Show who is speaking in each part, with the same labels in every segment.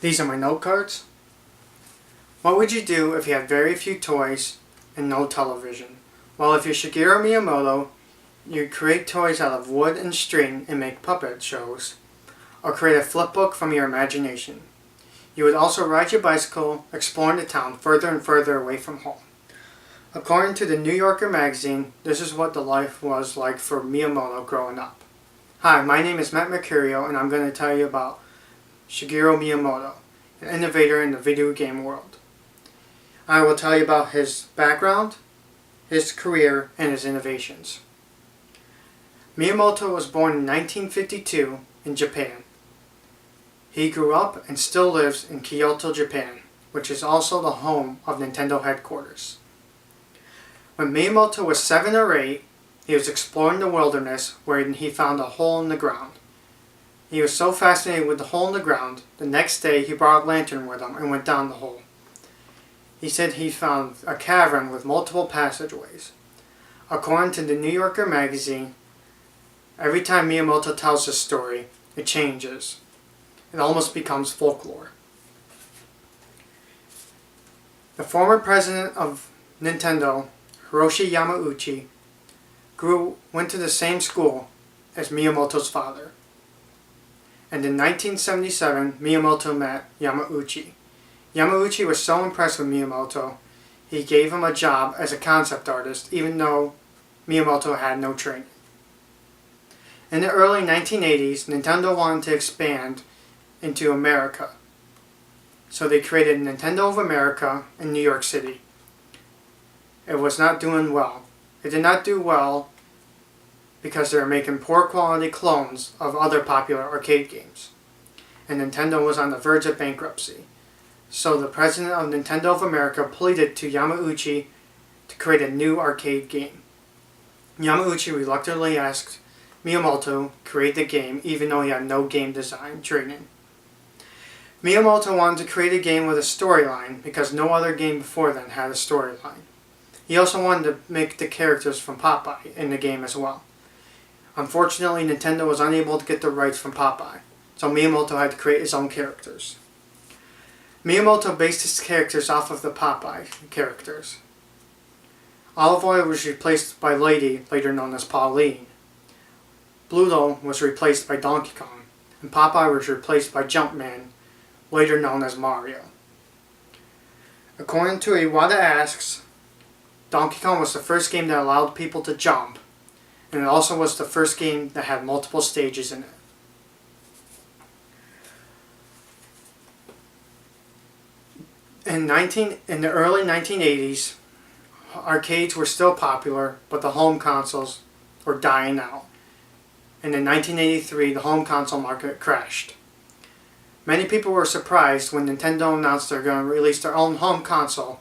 Speaker 1: These are my note cards. What would you do if you had very few toys and no television? Well, if you're Shigeru Miyamoto, you'd create toys out of wood and string and make puppet shows, or create a flipbook from your imagination. You would also ride your bicycle, exploring the town further and further away from home. According to the New Yorker magazine, this is what the life was like for Miyamoto growing up. Hi, my name is Mercurio, and I'm going to tell you about Shigeru Miyamoto, an innovator in the video game world. I will tell you about his background, his career, and his innovations. Miyamoto was born in 1952 in Japan. He grew up and still lives in Kyoto, Japan, which is also the home of Nintendo headquarters. When Miyamoto was 7 or 8, he was exploring the wilderness where he found a hole in the ground. He was so fascinated with the hole in the ground, the next day he brought a lantern with him and went down the hole. He said he found a cavern with multiple passageways. According to the New Yorker magazine, every time Miyamoto tells this story, it changes. It almost becomes folklore. The former president of Nintendo, Hiroshi Yamauchi, went to the same school as Miyamoto's father. And in 1977, Miyamoto met Yamauchi. Yamauchi was so impressed with Miyamoto, he gave him a job as a concept artist, even though Miyamoto had no training. In the early 1980s, Nintendo wanted to expand into America. So they created Nintendo of America in New York City. It was not doing well. It did not do well because they were making poor quality clones of other popular arcade games. And Nintendo was on the verge of bankruptcy. So the president of Nintendo of America pleaded to Yamauchi to create a new arcade game. Yamauchi reluctantly asked Miyamoto to create the game even though he had no game design training. Miyamoto wanted to create a game with a storyline because no other game before then had a storyline. He also wanted to make the characters from Popeye in the game as well. Unfortunately, Nintendo was unable to get the rights from Popeye, so Miyamoto had to create his own characters. Miyamoto based his characters off of the Popeye characters. Olive Oyl was replaced by Lady, later known as Pauline. Bluto was replaced by Donkey Kong, and Popeye was replaced by Jumpman, later known as Mario. According to Iwata Asks, Donkey Kong was the first game that allowed people to jump, and it also was the first game that had multiple stages in it. In the early 1980s, arcades were still popular, but the home consoles were dying out. And in 1983, the home console market crashed. Many people were surprised when Nintendo announced they're going to release their own home console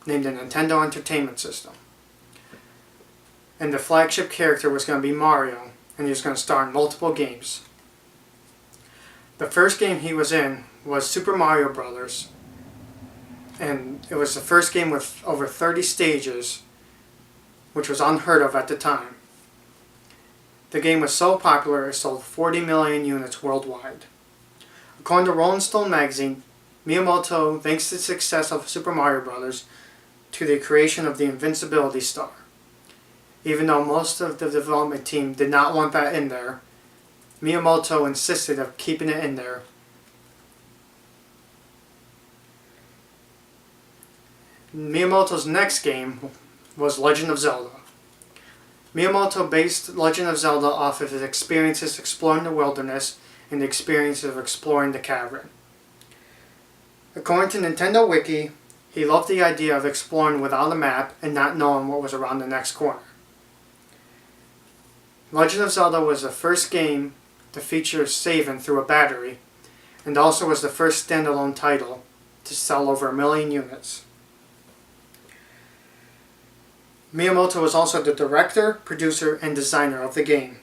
Speaker 1: named the Nintendo Entertainment System. And the flagship character was going to be Mario, and he was going to star in multiple games. The first game he was in was Super Mario Bros., and it was the first game with over 30 stages, which was unheard of at the time. The game was so popular it sold 40 million units worldwide. According to Rolling Stone magazine, Miyamoto thanks the success of Super Mario Bros. To the creation of the Invincibility Star. Even though most of the development team did not want that in there, Miyamoto insisted on keeping it in there. Miyamoto's next game was Legend of Zelda. Miyamoto based Legend of Zelda off of his experiences exploring the wilderness and the experience of exploring the cavern. According to Nintendo Wiki, he loved the idea of exploring without a map and not knowing what was around the next corner. Legend of Zelda was the first game to feature saving through a battery, and also was the first standalone title to sell over 1 million units. Miyamoto was also the director, producer, and designer of the game.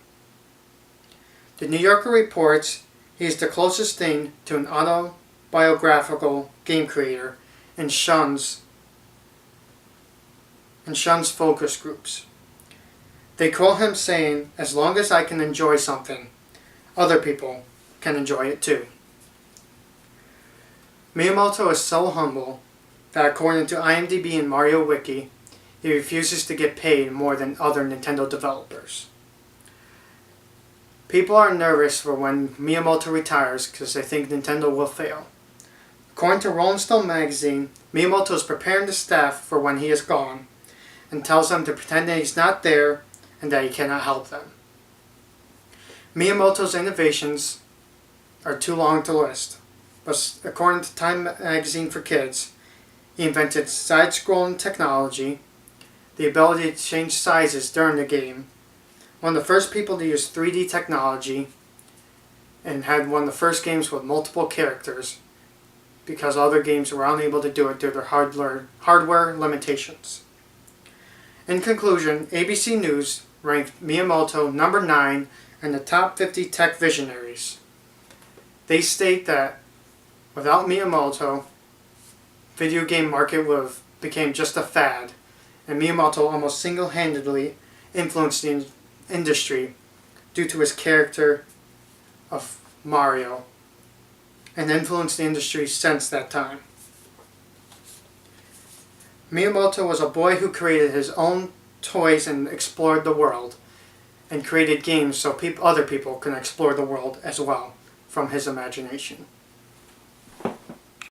Speaker 1: The New Yorker reports he is the closest thing to an autobiographical game creator and shuns focus groups. They quote him saying, "As long as I can enjoy something, other people can enjoy it too." Miyamoto is so humble that according to IMDb and Mario Wiki, he refuses to get paid more than other Nintendo developers. People are nervous for when Miyamoto retires because they think Nintendo will fail. According to Rolling Stone magazine, Miyamoto is preparing the staff for when he is gone and tells them to pretend that he's not there and that he cannot help them. Miyamoto's innovations are too long to list, but according to Time magazine for kids, he invented side-scrolling technology, the ability to change sizes during the game, one of the first people to use 3D technology, and had one of the first games with multiple characters because other games were unable to do it due to their hardware limitations. In conclusion, ABC News ranked Miyamoto number 9 in the top 50 tech visionaries. They state that without Miyamoto, video game market would have became just a fad, and Miyamoto almost single-handedly influenced the industry due to his character of Mario, and influenced the industry since that time. Miyamoto was a boy who created his own toys and explored the world, and created games so other people can explore the world as well from his imagination.